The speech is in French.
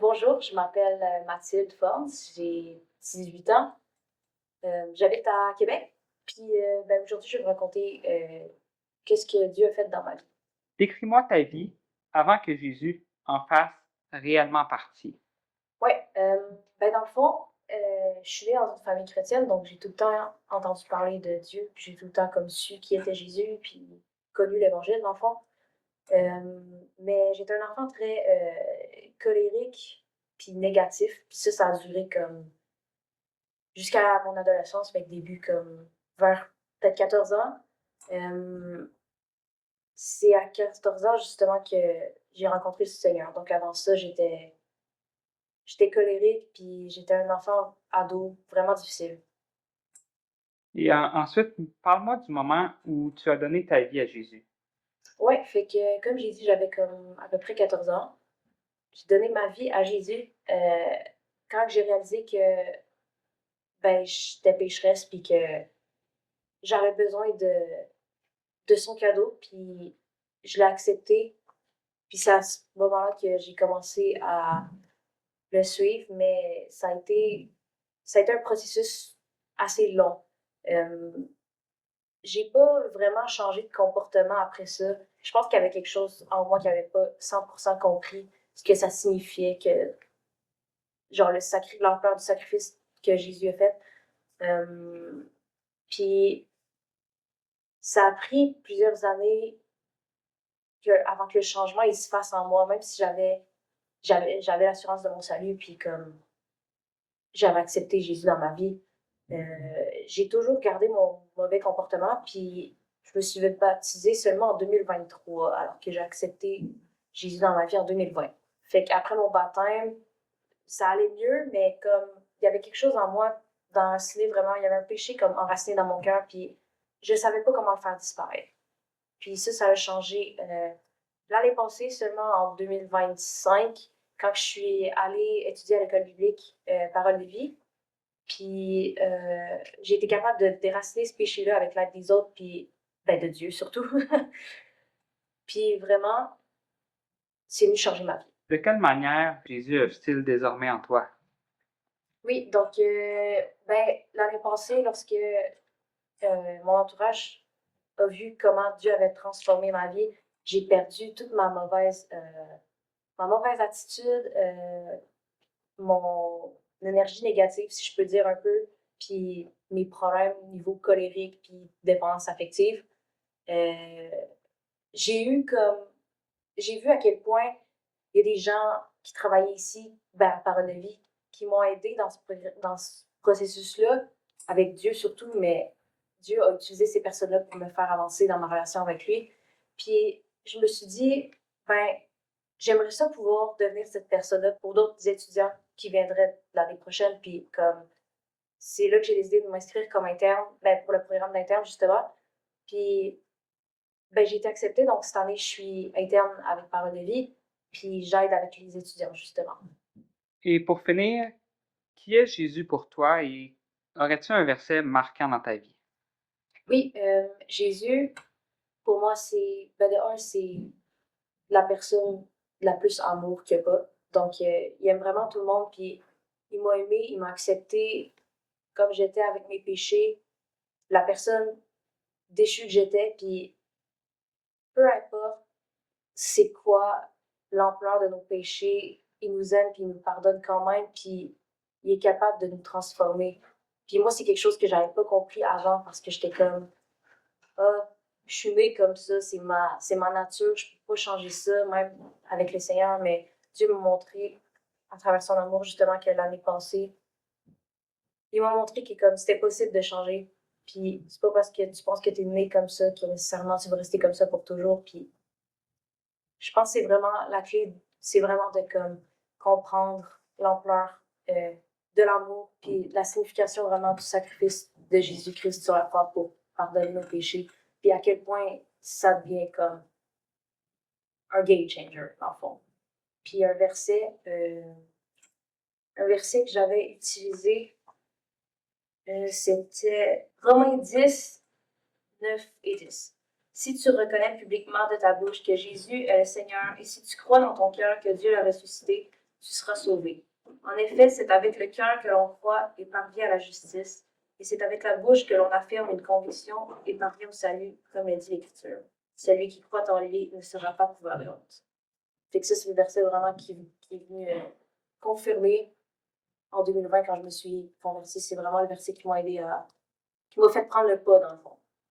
Bonjour, je m'appelle Mathilde Forns, j'ai 18 ans, j'habite à Québec, puis aujourd'hui je vais vous raconter qu'est-ce que Dieu a fait dans ma vie. Décris-moi ta vie avant que Jésus en fasse réellement partie. Ouais, dans le fond, je suis née dans une famille chrétienne, donc j'ai tout le temps entendu parler de Dieu, puis j'ai tout le temps comme su qui était Jésus, puis connu l'Évangile dans le fond. Mais j'étais un enfant très colérique, puis négatif, puis ça a duré comme jusqu'à mon adolescence, fait que début comme vers peut-être 14 ans. Euh, c'est à 14 ans justement que j'ai rencontré le Seigneur. Donc avant ça, j'étais colérique, puis j'étais un enfant ado vraiment difficile. Et ensuite, parle-moi du moment où tu as donné ta vie à Jésus. Ouais, fait que comme j'ai dit, j'avais comme à peu près 14 ans. J'ai donné ma vie à Jésus quand j'ai réalisé que j'étais pécheresse, puis que j'avais besoin de son cadeau, puis je l'ai accepté. Puis c'est à ce moment-là que j'ai commencé à le suivre, mais ça a été un processus assez long. Euh, j'ai pas vraiment changé de comportement après ça. Je pense qu'il y avait quelque chose en moi qui n'avait pas 100% compris ce que ça signifiait, que genre l'ampleur du sacrifice que Jésus a fait. Euh, puis ça a pris plusieurs années avant que le changement il se fasse en moi, même si j'avais l'assurance de mon salut, puis comme j'avais accepté Jésus dans ma vie. J'ai toujours gardé mon mauvais comportement, puis je me suis baptisée seulement en 2023, alors que j'ai accepté Jésus dans ma vie en 2020. Fait qu'après mon baptême, ça allait mieux, mais comme il y avait quelque chose en moi d'enraciné vraiment, il y avait un péché comme enraciné dans mon cœur, puis je savais pas comment le faire disparaître. Puis ça a changé l'année passée, seulement en 2025, quand je suis allée étudier à l'école biblique Parole de vie. Puis j'ai été capable de déraciner ce péché-là avec l'aide des autres, puis de Dieu surtout. Puis vraiment, c'est venu changer ma vie. De quelle manière Jésus œuvre-t-il désormais en toi? Oui, donc l'année passée, lorsque mon entourage a vu comment Dieu avait transformé ma vie, j'ai perdu toute ma mauvaise attitude, mon énergie négative, si je peux dire un peu, puis mes problèmes au niveau colérique, puis dépendance affective. Euh, j'ai eu comme, j'ai vu à quel point il y a des gens qui travaillaient ici, à Parole de vie, qui m'ont aidé dans ce processus-là, avec Dieu surtout, mais Dieu a utilisé ces personnes-là pour me faire avancer dans ma relation avec lui. Puis je me suis dit, ben, j'aimerais ça pouvoir devenir cette personne-là pour d'autres étudiants qui viendraient l'année prochaine. Puis comme c'est là que j'ai décidé de m'inscrire comme interne, pour le programme d'interne justement. Puis j'ai été acceptée, donc cette année je suis interne avec Parole de vie, puis j'aide avec les étudiants justement. Et pour finir, qui est Jésus pour toi et aurais-tu un verset marquant dans ta vie? Oui, Jésus, pour moi, de un, c'est la personne la plus amour qu'il n'y a pas. Donc, il aime vraiment tout le monde, puis il m'a aimé, il m'a accepté comme j'étais avec mes péchés, la personne déchue que j'étais, puis peu importe c'est quoi l'ampleur de nos péchés, il nous aime, puis il nous pardonne quand même, puis il est capable de nous transformer. Puis moi, c'est quelque chose que j'avais pas compris avant parce que j'étais comme, ah, je suis née comme ça, c'est ma nature, je peux pas changer ça, même avec le Seigneur, mais Dieu m'a montré, à travers son amour, justement, que l'année passée, il m'a montré que comme c'était possible de changer. Puis c'est pas parce que tu penses que tu es né comme ça que nécessairement tu vas rester comme ça pour toujours. Puis je pense que c'est vraiment la clé, c'est vraiment de comme comprendre l'ampleur de l'amour, puis la signification vraiment du sacrifice de Jésus-Christ sur la croix pour pardonner nos péchés, puis à quel point ça devient comme un game changer, dans le fond. Puis un verset que j'avais utilisé, c'était Romains 10, 9 et 10. Si tu reconnais publiquement de ta bouche que Jésus est le Seigneur et si tu crois dans ton cœur que Dieu l'a ressuscité, tu seras sauvé. En effet, c'est avec le cœur que l'on croit et parvient à la justice, et c'est avec la bouche que l'on affirme une conviction et parvient au salut, comme le dit l'Écriture. Celui qui croit en lui ne sera pas couvert de honte. Fait que ça, c'est le verset vraiment qui est venu confirmer en 2020 quand je me suis convertie. C'est vraiment le verset qui m'a aidé qui m'a fait prendre le pas, dans le fond.